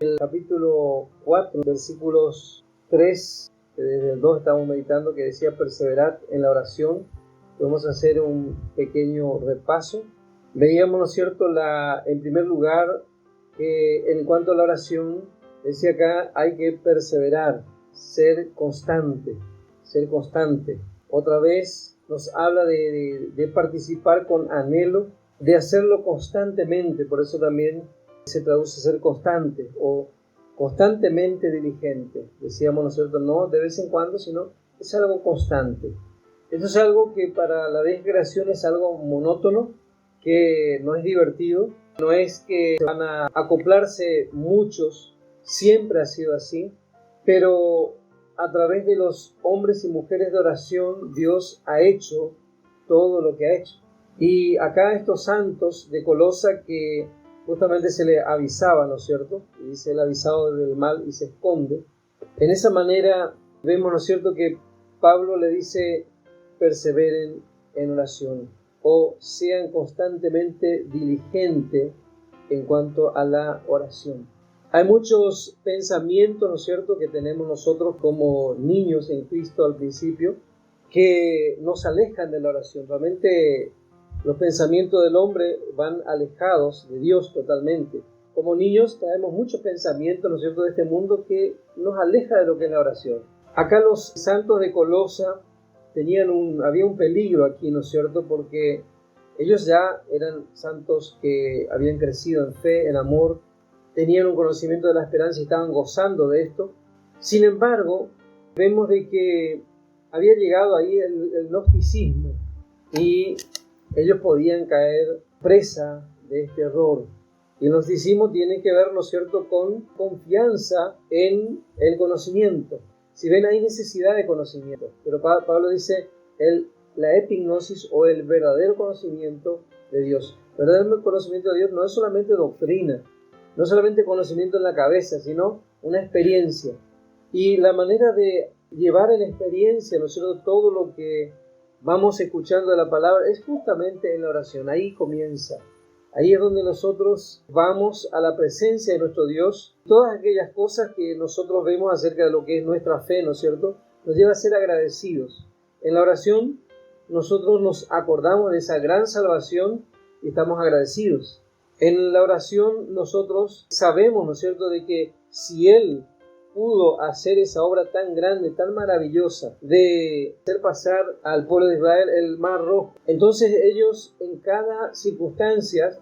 el capítulo 4, versículos 3, desde el 2 estamos meditando, que decía perseverad en la oración. Vamos a hacer un pequeño repaso. Veíamos, ¿no es cierto?, en primer lugar, que en cuanto a la oración, decía acá, hay que perseverar, ser constante. Otra vez nos habla de participar con anhelo, de hacerlo constantemente, por eso también se traduce ser constante o constantemente diligente. Decíamos, ¿no es cierto?, no de vez en cuando, sino es algo constante. Esto es algo que para la desgracia es algo monótono, que no es divertido, no es que van a acoplarse muchos, siempre ha sido así, pero a través de los hombres y mujeres de oración, Dios ha hecho todo lo que ha hecho. Y acá estos santos de Colosa que justamente se le avisaba, ¿no es cierto? Y dice el avisado del mal y se esconde. En esa manera vemos, ¿no es cierto?, que Pablo le dice perseveren en oración o sean constantemente diligentes en cuanto a la oración. Hay muchos pensamientos, ¿no es cierto?, que tenemos nosotros como niños en Cristo al principio, que nos alejan de la oración. Realmente los pensamientos del hombre van alejados de Dios totalmente. Como niños traemos muchos pensamientos, ¿no es cierto?, de este mundo que nos aleja de lo que es la oración. Acá los santos de Colosa había un peligro aquí, ¿no es cierto?, porque ellos ya eran santos que habían crecido en fe, en amor, tenían un conocimiento de la esperanza y estaban gozando de esto. Sin embargo, vemos de que había llegado ahí el gnosticismo y ellos podían caer presa de este error. Y el gnosticismo tiene que ver, ¿no es cierto?, con confianza en el conocimiento. Si ven, hay necesidad de conocimiento, pero Pablo dice la epignosis o el verdadero conocimiento de Dios. El verdadero conocimiento de Dios no es solamente doctrina, no es solamente conocimiento en la cabeza, sino una experiencia. Y la manera de llevar en experiencia, ¿no es cierto?, todo lo que vamos escuchando de la palabra es justamente en la oración. Ahí comienza. Ahí es donde nosotros vamos a la presencia de nuestro Dios. Todas aquellas cosas que nosotros vemos acerca de lo que es nuestra fe, ¿no es cierto?, nos lleva a ser agradecidos. En la oración nosotros nos acordamos de esa gran salvación y estamos agradecidos. En la oración nosotros sabemos, ¿no es cierto?, de que si Él pudo hacer esa obra tan grande, tan maravillosa, de hacer pasar al pueblo de Israel el Mar Rojo, entonces ellos en cada circunstancia,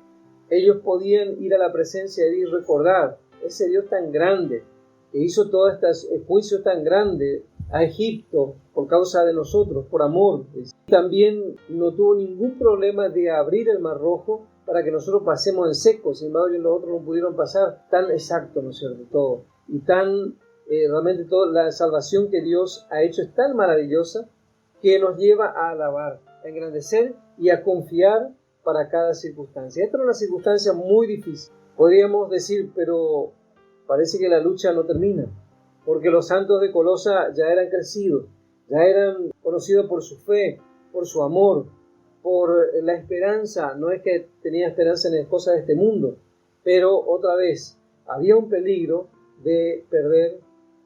ellos podían ir a la presencia de Dios y recordar ese Dios tan grande, que hizo todos estos juicios tan grandes a Egipto por causa de nosotros, por amor. También no tuvo ningún problema de abrir el Mar Rojo para que nosotros pasemos en seco. Sin embargo, los otros no pudieron pasar tan exacto, ¿no es cierto?, todo. Y realmente toda la salvación que Dios ha hecho es tan maravillosa que nos lleva a alabar, a engrandecer y a confiar para cada circunstancia. Esta era una circunstancia muy difícil. Podríamos decir, pero parece que la lucha no termina, porque los santos de Colosa ya eran crecidos, ya eran conocidos por su fe, por su amor, por la esperanza. No es que tenía esperanza en las cosas de este mundo, pero otra vez había un peligro de perder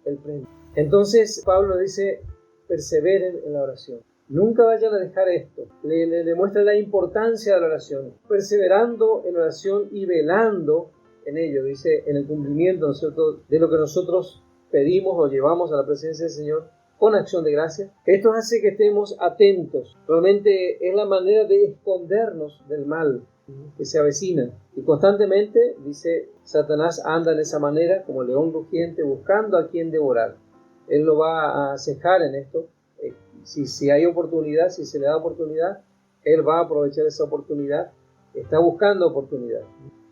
el premio. Entonces Pablo dice, perseveren en la oración. Nunca vayan a dejar esto. Le muestra la importancia de la oración. Perseverando en oración y velando en ello, dice, en el cumplimiento, ¿no es cierto?, de lo que nosotros pedimos o llevamos a la presencia del Señor con acción de gracia. Esto hace que estemos atentos. Realmente es la manera de escondernos del mal que se avecina. Y constantemente, dice, Satanás anda en esa manera como león rugiente buscando a quien devorar. Él lo va a acejar en esto. Si hay oportunidad, si se le da oportunidad, él va a aprovechar esa oportunidad. Está buscando oportunidad.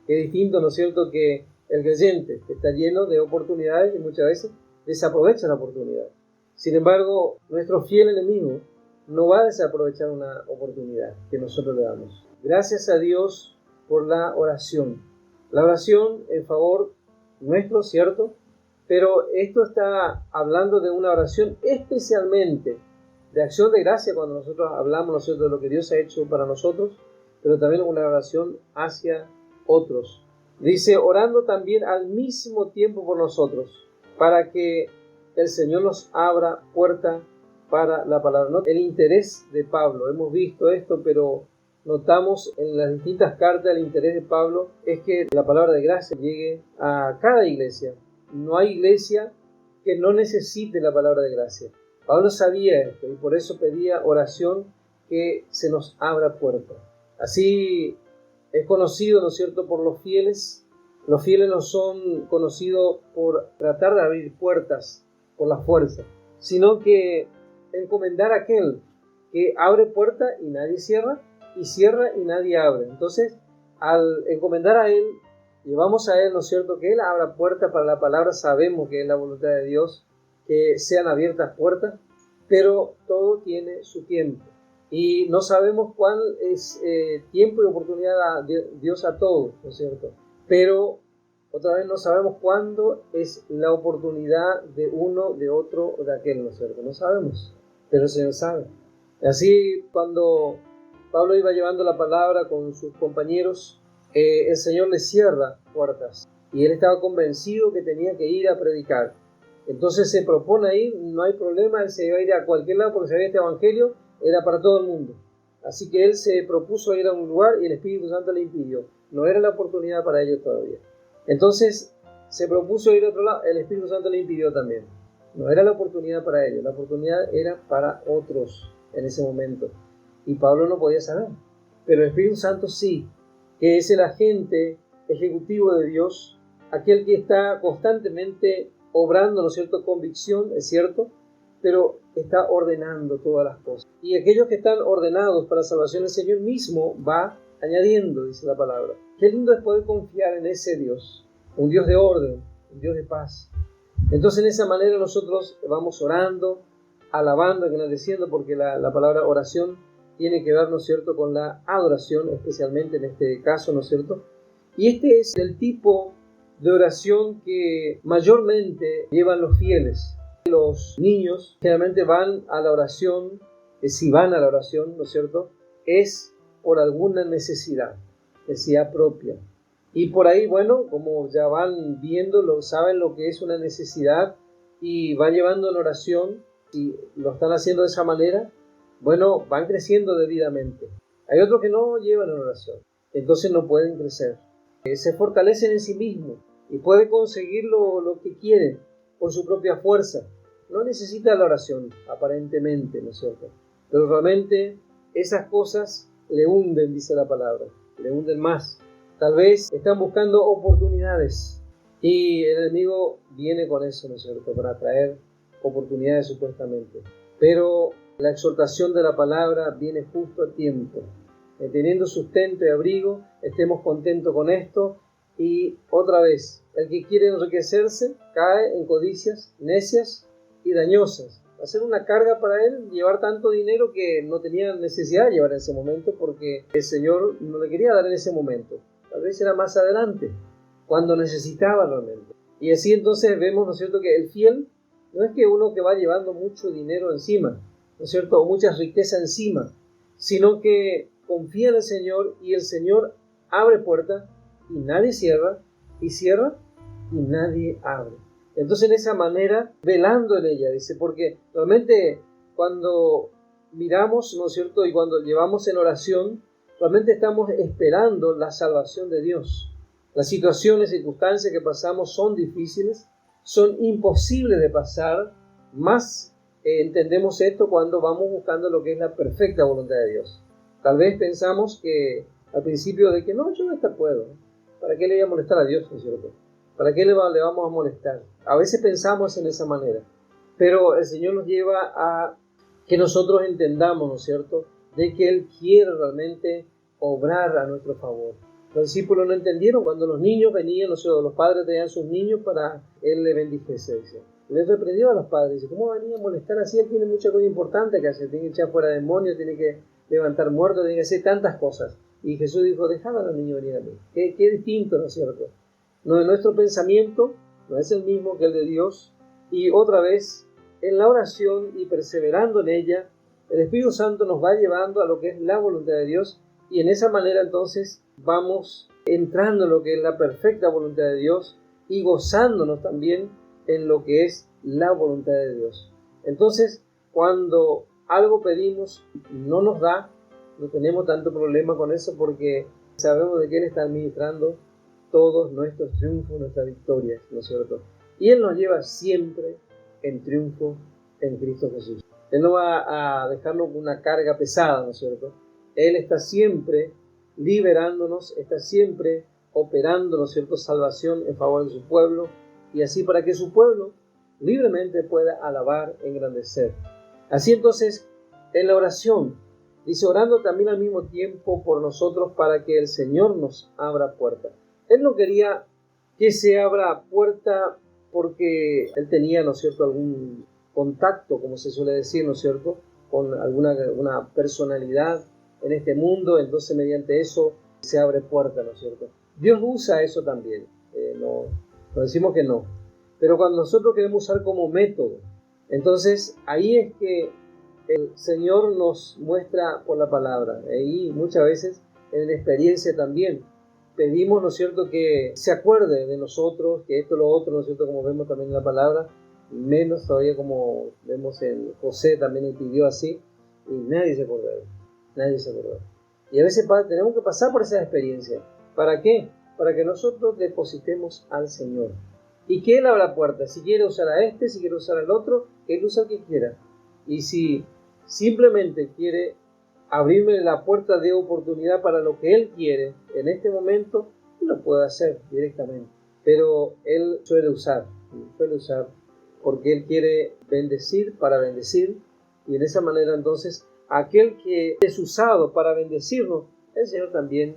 Qué distinto, ¿no es cierto?, que el creyente, que está lleno de oportunidades y muchas veces desaprovecha la oportunidad. Sin embargo, nuestro fiel enemigo no va a desaprovechar una oportunidad que nosotros le damos. Gracias a Dios por la oración. La oración en favor nuestro, ¿cierto? Pero esto está hablando de una oración especialmente de acción de gracia cuando nosotros hablamos, ¿no es cierto?, de lo que Dios ha hecho para nosotros, pero también una oración hacia otros. Dice, orando también al mismo tiempo por nosotros, para que el Señor nos abra puerta para la palabra. ¿No? El interés de Pablo, hemos visto esto, pero notamos en las distintas cartas el interés de Pablo es que la palabra de gracia llegue a cada iglesia. No hay iglesia que no necesite la palabra de gracia. Pablo sabía esto y por eso pedía oración que se nos abra puerta. Así es conocido, ¿no es cierto?, por los fieles. Los fieles no son conocidos por tratar de abrir puertas por la fuerza, sino que encomendar a aquel que abre puerta y nadie cierra, y cierra y nadie abre. Entonces, al encomendar a Él, llevamos a Él, ¿no es cierto?, que Él abra puerta para la palabra. Sabemos que es la voluntad de Dios que sean abiertas puertas, pero todo tiene su tiempo. Y no sabemos cuál es tiempo y oportunidad de Dios a todos, ¿no es cierto? Pero otra vez no sabemos cuándo es la oportunidad de uno, de otro o de aquel, ¿no es cierto? No sabemos, pero el Señor sabe. Así, cuando Pablo iba llevando la palabra con sus compañeros, el Señor le cierra puertas y él estaba convencido que tenía que ir a predicar. Entonces se propone ir, no hay problema, él se iba a ir a cualquier lado porque sabía este evangelio era para todo el mundo. Así que él se propuso ir a un lugar y el Espíritu Santo le impidió. No era la oportunidad para ellos todavía. Entonces se propuso ir a otro lado, el Espíritu Santo le impidió también. No era la oportunidad para ellos, la oportunidad era para otros en ese momento. Y Pablo no podía saber. Pero el Espíritu Santo sí, que es el agente ejecutivo de Dios, aquel que está constantemente obrando, ¿no es cierto?, convicción, es cierto, pero está ordenando todas las cosas. Y aquellos que están ordenados para la salvación, el Señor mismo va añadiendo, dice la palabra. Qué lindo es poder confiar en ese Dios, un Dios de orden, un Dios de paz. Entonces, en esa manera nosotros vamos orando, alabando, agradeciendo, porque la palabra oración tiene que ver, ¿no es cierto?, con la adoración, especialmente en este caso, ¿no es cierto? Y este es el tipo de oración que mayormente llevan los fieles. Los niños generalmente van a la oración, si van a la oración, ¿no es cierto?, es por alguna necesidad propia. Y por ahí, bueno, como ya van viendo, saben lo que es una necesidad y van llevando en oración, y lo están haciendo de esa manera, bueno, van creciendo debidamente. Hay otros que no llevan en oración, entonces no pueden crecer. Se fortalecen en sí mismos y pueden conseguir lo que quieren por su propia fuerza. No necesita la oración, aparentemente, ¿no es cierto? Pero realmente esas cosas le hunden, dice la palabra, le hunden más. Tal vez están buscando oportunidades y el enemigo viene con eso, ¿no es cierto?, para traer oportunidades supuestamente. Pero la exhortación de la palabra viene justo a tiempo. Teniendo sustento y abrigo, estemos contentos con esto. Y otra vez, el que quiere enriquecerse cae en codicias necias y dañosas. Va a ser una carga para él llevar tanto dinero que no tenía necesidad de llevar en ese momento, porque el Señor no le quería dar en ese momento. Tal vez era más adelante, cuando necesitaba realmente. Y así entonces vemos, ¿no es cierto?, que el fiel no es que uno que va llevando mucho dinero encima, ¿no es cierto?, o mucha riqueza encima, sino que confía en el Señor y el Señor abre puertas y nadie cierra, y cierra y nadie abre. Entonces, en esa manera, velando en ella, dice, porque realmente cuando miramos, ¿no es cierto?, y cuando llevamos en oración, realmente estamos esperando la salvación de Dios. Las situaciones y circunstancias que pasamos son difíciles, son imposibles de pasar, más entendemos esto cuando vamos buscando lo que es la perfecta voluntad de Dios. Tal vez pensamos que al principio de que no, yo esta puedo. ¿Para qué le voy a molestar a Dios, no es cierto? ¿Para qué le vamos a molestar? A veces pensamos en esa manera, pero el Señor nos lleva a que nosotros entendamos, ¿no es cierto?, de que Él quiere realmente obrar a nuestro favor. Los discípulos no entendieron cuando los niños venían, ¿no es cierto?, los padres tenían sus niños para Él le bendijese, dice. Les reprendió a los padres, dice, ¿cómo venía a molestar así? Él tiene mucha cosa importante que hacer, tiene que echar fuera demonios, tiene que levantar muertos, tiene que hacer tantas cosas. Y Jesús dijo, dejad a los niños venir a mí. Qué distinto, ¿no es cierto? Nuestro pensamiento no es el mismo que el de Dios. Y otra vez, en la oración y perseverando en ella, el Espíritu Santo nos va llevando a lo que es la voluntad de Dios. Y en esa manera entonces vamos entrando en lo que es la perfecta voluntad de Dios y gozándonos también en lo que es la voluntad de Dios. Entonces, cuando algo pedimos no nos da, no tenemos tanto problema con eso porque sabemos de que Él está administrando todos nuestros triunfos, nuestras victorias, ¿no es cierto? Y Él nos lleva siempre en triunfo en Cristo Jesús. Él no va a dejarnos una carga pesada, ¿no es cierto? Él está siempre liberándonos, está siempre operando, ¿no es cierto?, salvación en favor de su pueblo, y así para que su pueblo libremente pueda alabar, engrandecer. Así entonces, en la oración, dice, orando también al mismo tiempo por nosotros para que el Señor nos abra puerta. Él no quería que se abra puerta porque Él tenía, ¿no es cierto?, algún contacto, como se suele decir, ¿no es cierto?, con alguna personalidad en este mundo, entonces mediante eso se abre puerta, ¿no es cierto? Dios usa eso también, no decimos que no, pero cuando nosotros queremos usar como método, entonces ahí es que el Señor nos muestra por la palabra, y muchas veces en la experiencia también pedimos, ¿no es cierto?, que se acuerde de nosotros, que esto, lo otro, ¿no es cierto?, como vemos también en la palabra, menos todavía como vemos en José también él pidió así, y nadie se acordó de él. Nadie se acordó. Y a veces tenemos que pasar por esa experiencia. ¿Para qué? Para que nosotros depositemos al Señor. Y que Él abra puertas. Si quiere usar a este, si quiere usar al otro, que Él usa al que quiera. Y si simplemente quiere abrirme la puerta de oportunidad para lo que Él quiere en este momento, Él lo puede hacer directamente. Pero Él suele usar porque Él quiere bendecir para bendecir. Y en esa manera entonces aquel que es usado para bendecirnos, el Señor también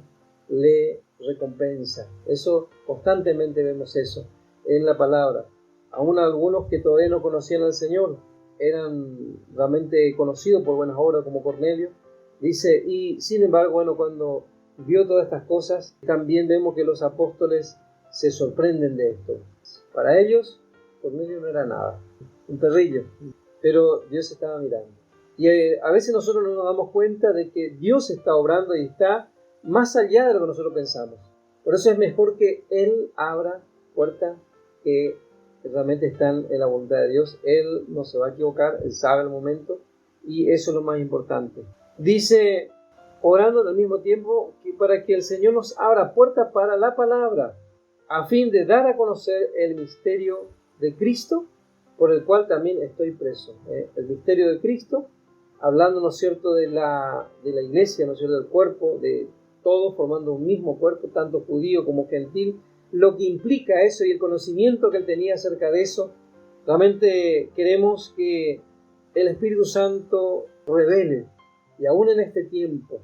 le recompensa. Eso, constantemente vemos eso en la palabra. Aún algunos que todavía no conocían al Señor, eran realmente conocidos por buenas obras, como Cornelio, dice, y sin embargo, bueno, cuando vio todas estas cosas, también vemos que los apóstoles se sorprenden de esto. Para ellos, Cornelio no era nada, un perrillo, pero Dios estaba mirando. Y a veces nosotros no nos damos cuenta de que Dios está obrando y está más allá de lo que nosotros pensamos. Por eso es mejor que Él abra puertas que realmente están en la voluntad de Dios. Él no se va a equivocar, Él sabe el momento, y eso es lo más importante. Dice, orando al mismo tiempo, que para que el Señor nos abra puertas para la palabra, a fin de dar a conocer el misterio de Cristo, por el cual también estoy preso. El misterio de Cristo, hablando, ¿no es cierto?, de la iglesia, ¿no es cierto?, del cuerpo, de todos formando un mismo cuerpo, tanto judío como gentil, lo que implica eso y el conocimiento que él tenía acerca de eso. Realmente queremos que el Espíritu Santo revele, y aún en este tiempo,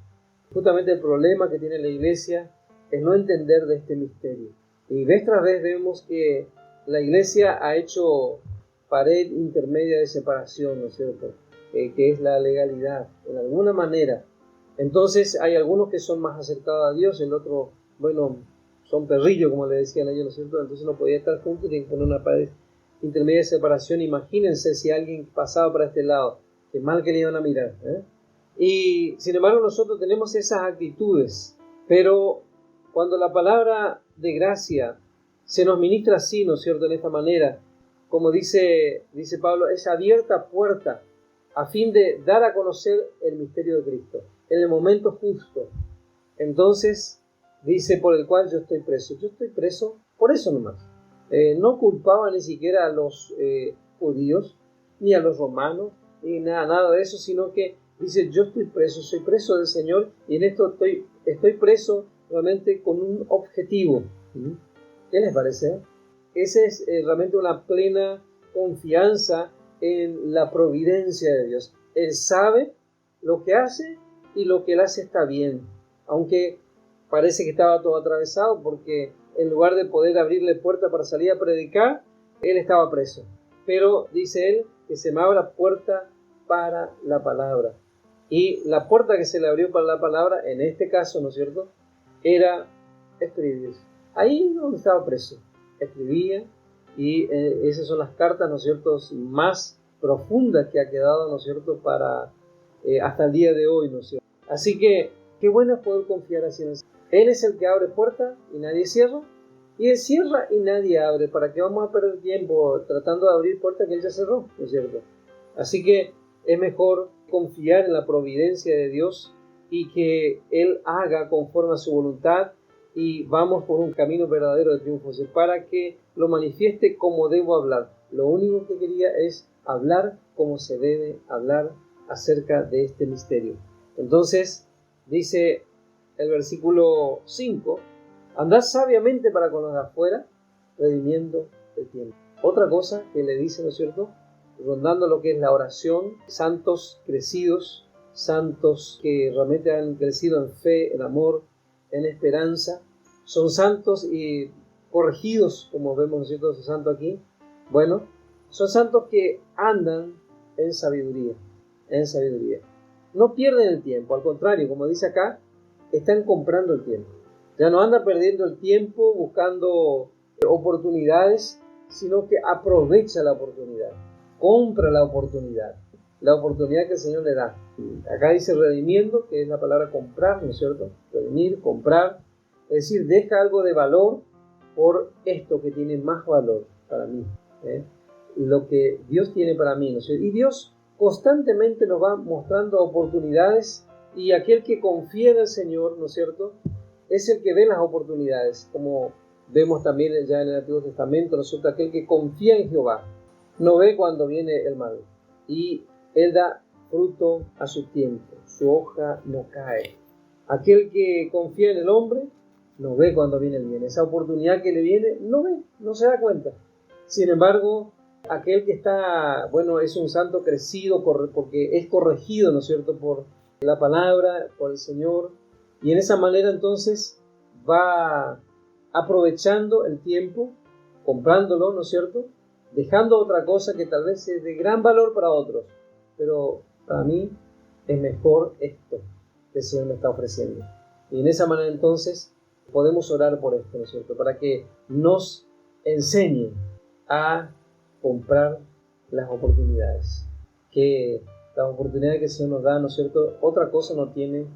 justamente el problema que tiene la iglesia es no entender de este misterio. Y vez tras vez vemos que la iglesia ha hecho pared intermedia de separación, ¿no es cierto?, que es la legalidad, en alguna manera. Entonces hay algunos que son más acercados a Dios, el otro, bueno, son perrillos, como le decían ellos, ¿no es cierto? Entonces no podía estar juntos, tienen que poner una pared intermedia de separación. Imagínense si alguien pasaba para este lado, qué mal que le iban a mirar, ¿eh? Y sin embargo nosotros tenemos esas actitudes, pero cuando la palabra de gracia se nos ministra así, ¿no es cierto?, en esta manera, como dice Pablo, es abierta puerta a fin de dar a conocer el misterio de Cristo en el momento justo. Entonces dice, por el cual yo estoy preso. Yo estoy preso por eso nomás. No culpaba ni siquiera a los judíos, ni a los romanos, ni nada de eso, sino que dice, yo estoy preso, soy preso del Señor, y en esto estoy preso realmente con un objetivo. ¿Qué les parece? Esa es realmente una plena confianza en la providencia de Dios. Él sabe lo que hace y lo que Él hace está bien, aunque parece que estaba todo atravesado, porque en lugar de poder abrirle puerta para salir a predicar, Él estaba preso. Pero dice Él que se me abra puerta para la palabra. Y la puerta que se le abrió para la palabra, en este caso, ¿no es cierto?, era escribir. Ahí donde estaba preso, escribía, y esas son las cartas, ¿no es cierto?, más profundas que ha quedado, ¿no es cierto?, para hasta el día de hoy, ¿no es cierto? Así que qué bueno es poder confiar así en el Señor. Él es el que abre puertas y nadie cierra, y Él cierra y nadie abre. ¿Para qué vamos a perder tiempo tratando de abrir puertas que Él ya cerró? ¿No es cierto? Así que es mejor confiar en la providencia de Dios y que Él haga conforme a su voluntad, y vamos por un camino verdadero de triunfo, para que lo manifieste como debo hablar. Lo único que quería es hablar como se debe hablar acerca de este misterio. Entonces, dice el versículo 5, andad sabiamente para con los de afuera, redimiendo el tiempo. Otra cosa que le dice, ¿no es cierto?, rondando lo que es la oración, santos crecidos, santos que realmente han crecido en fe, en amor, en esperanza, son santos y corregidos, como vemos, ¿no es cierto?, esos santos aquí. Bueno, son santos que andan en sabiduría, en sabiduría. No pierden el tiempo, al contrario, como dice acá, están comprando el tiempo. Ya no anda perdiendo el tiempo buscando oportunidades, sino que aprovecha la oportunidad, compra la oportunidad que el Señor le da. Acá dice redimiendo, que es la palabra comprar, ¿no es cierto? Redimir, comprar, es decir, deja algo de valor por esto que tiene más valor para mí, lo que Dios tiene para mí, ¿no es cierto? Y Dios constantemente nos va mostrando oportunidades, y aquel que confía en el Señor, ¿no es cierto?, es el que ve las oportunidades, como vemos también ya en el Antiguo Testamento, ¿no es cierto? Aquel que confía en Jehová no ve cuando viene el mal, y Él da fruto a su tiempo, su hoja no cae. Aquel que confía en el hombre no ve cuando viene el bien, esa oportunidad que le viene no ve, no se da cuenta. Sin embargo, aquel que está, bueno, es un santo crecido porque es corregido, ¿no es cierto?, por la palabra, por el Señor, y en esa manera entonces va aprovechando el tiempo, comprándolo, ¿no es cierto?, dejando otra cosa que tal vez es de gran valor para otros, pero para mí es mejor esto que el Señor me está ofreciendo. Y en esa manera entonces podemos orar por esto, ¿no es cierto?, para que nos enseñe a comprar las oportunidades, que las oportunidades que el Señor nos da, ¿no es cierto?, otra cosa no tiene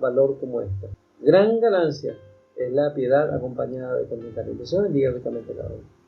valor como esta. Gran ganancia es la piedad acompañada de contentamiento. El Señor bendiga ricamente a cada uno.